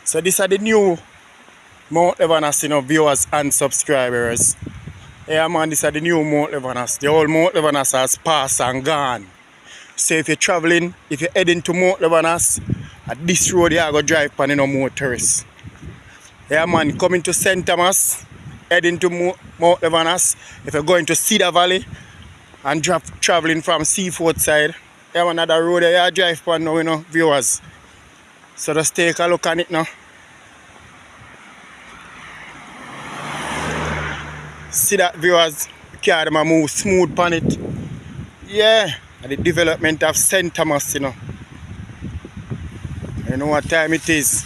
So this are the new Mount Lebanon, viewers and subscribers. Yeah man, this are the new Mount Lebanon. The old Mount Lebanon has passed and gone. So if you're traveling, if you're heading to Mount Lebanon, at this road you are going to drive on no more tourists. Yeah man, coming to St. Thomas, heading to Mount Lebanon. If you're going to Cedar Valley and traveling from Seaford side, yeah man, another road you drive on now, viewers. So just take a look at it now. See that, viewers, the car them move smooth on it. Yeah, and the development of St. Thomas, you know what time it is.